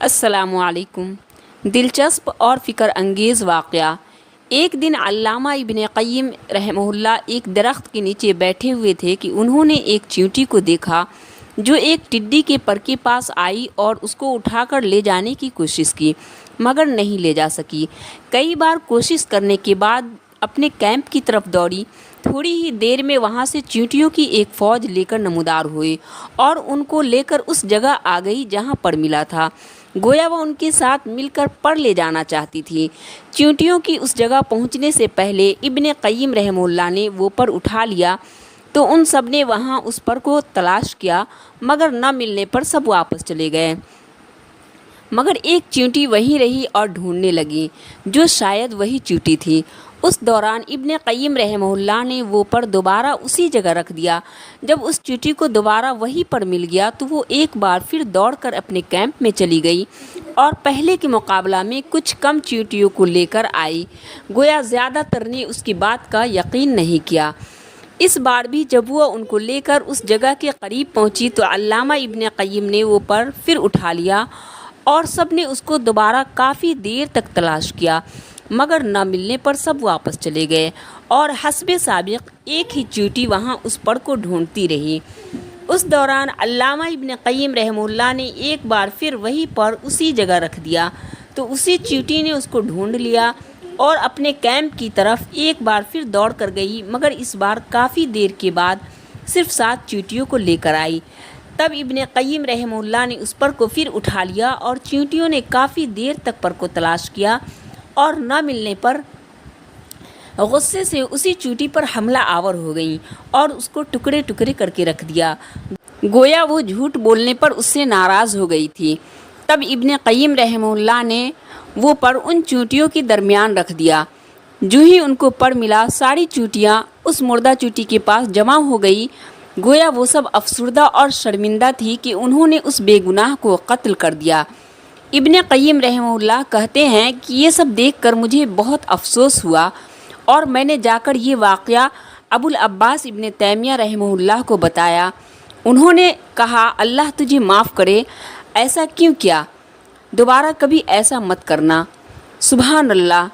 السلام علیکم۔ دلچسپ اور فکر انگیز واقعہ۔ ایک دن علامہ ابن قیم رحمہ اللہ ایک درخت کے نیچے بیٹھے ہوئے تھے کہ انہوں نے ایک چیونٹی کو دیکھا جو ایک ٹڈی کے پر کے پاس آئی اور اس کو اٹھا کر لے جانے کی کوشش کی، مگر نہیں لے جا سکی۔ کئی بار کوشش کرنے کے بعد اپنے کیمپ کی طرف دوڑی۔ تھوڑی ہی دیر میں وہاں سے چیونٹیوں کی ایک فوج لے کر نمودار ہوئے اور ان کو لے کر اس جگہ آ گئی جہاں پر ملا تھا۔ گویا وہ ان کے ساتھ مل کر پر لے جانا چاہتی تھی۔ چیونٹیوں کی اس جگہ پہنچنے سے پہلے ابن قیم رحمہ اللہ نے وہ پر اٹھا لیا تو ان سب نے وہاں اس پر کو تلاش کیا، مگر نہ ملنے پر سب واپس چلے گئے، مگر ایک چیونٹی وہیں رہی اور ڈھونڈنے لگی جو شاید وہی چیونٹی تھی۔ اس دوران ابن قیم رحمہ اللہ نے وہ پر دوبارہ اسی جگہ رکھ دیا۔ جب اس چیونٹی کو دوبارہ وہی پر مل گیا تو وہ ایک بار پھر دوڑ کر اپنے کیمپ میں چلی گئی اور پہلے کے مقابلہ میں کچھ کم چیونٹیوں کو لے کر آئی۔ گویا زیادہ تر نے اس کی بات کا یقین نہیں کیا۔ اس بار بھی جب وہ ان کو لے کر اس جگہ کے قریب پہنچی تو علامہ ابن قیم نے وہ پر پھر اٹھا لیا اور سب نے اس کو دوبارہ کافی دیر تک تلاش کیا، مگر نہ ملنے پر سب واپس چلے گئے اور حسب سابق ایک ہی چیونٹی وہاں اس پر کو ڈھونڈتی رہی۔ اس دوران علامہ ابن قیم رحمہ اللہ نے ایک بار پھر وہی پر اسی جگہ رکھ دیا تو اسی چیونٹی نے اس کو ڈھونڈ لیا اور اپنے کیمپ کی طرف ایک بار پھر دوڑ کر گئی، مگر اس بار کافی دیر کے بعد صرف 7 چیونٹیوں کو لے کر آئی۔ تب ابن قیم رحمہ اللہ نے اس پر کو پھر اٹھا لیا اور چیونٹیوں نے کافی دیر تک پر کو تلاش کیا اور نہ ملنے پر غصے سے اسی چیونٹی پر حملہ آور ہو گئیں اور اس کو ٹکڑے ٹکڑے کر کے رکھ دیا، گویا وہ جھوٹ بولنے پر اس سے ناراض ہو گئی تھی۔ تب ابن قیم رحمہ اللہ نے وہ پر ان چیونٹیوں کے درمیان رکھ دیا۔ جو ہی ان کو پر ملا ساری چیونٹیاں اس مردہ چیونٹی کے پاس جمع ہو گئی، گویا وہ سب افسردہ اور شرمندہ تھی کہ انہوں نے اس بے گناہ کو قتل کر دیا۔ ابن قیم رحمہ اللہ کہتے ہیں کہ یہ سب دیکھ کر مجھے بہت افسوس ہوا اور میں نے جا کر یہ واقعہ ابو العباس ابن تیمیہ رحمہ اللہ کو بتایا۔ انہوں نے کہا اللہ تجھے معاف کرے، ایسا کیوں کیا؟ دوبارہ کبھی ایسا مت کرنا۔ سبحان اللہ۔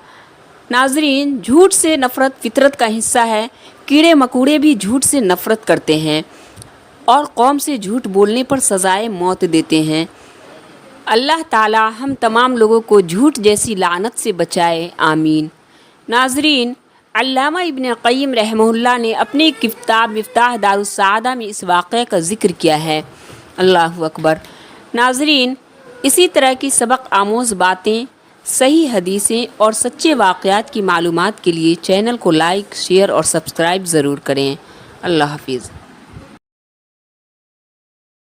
ناظرین، جھوٹ سے نفرت فطرت کا حصہ ہے۔ کیڑے مکوڑے بھی جھوٹ سے نفرت کرتے ہیں اور قوم سے جھوٹ بولنے پر سزائے موت دیتے ہیں۔ اللہ تعالی ہم تمام لوگوں کو جھوٹ جیسی لعنت سے بچائے، آمین۔ ناظرین، علامہ ابن قیم رحمہ اللہ نے اپنی کتاب مفتاح دار السعادہ میں اس واقعے کا ذکر کیا ہے۔ اللہ اکبر۔ ناظرین، اسی طرح کی سبق آموز باتیں، صحیح حدیثیں اور سچے واقعات کی معلومات کے لیے چینل کو لائک، شیئر اور سبسکرائب ضرور کریں۔ اللہ حافظ۔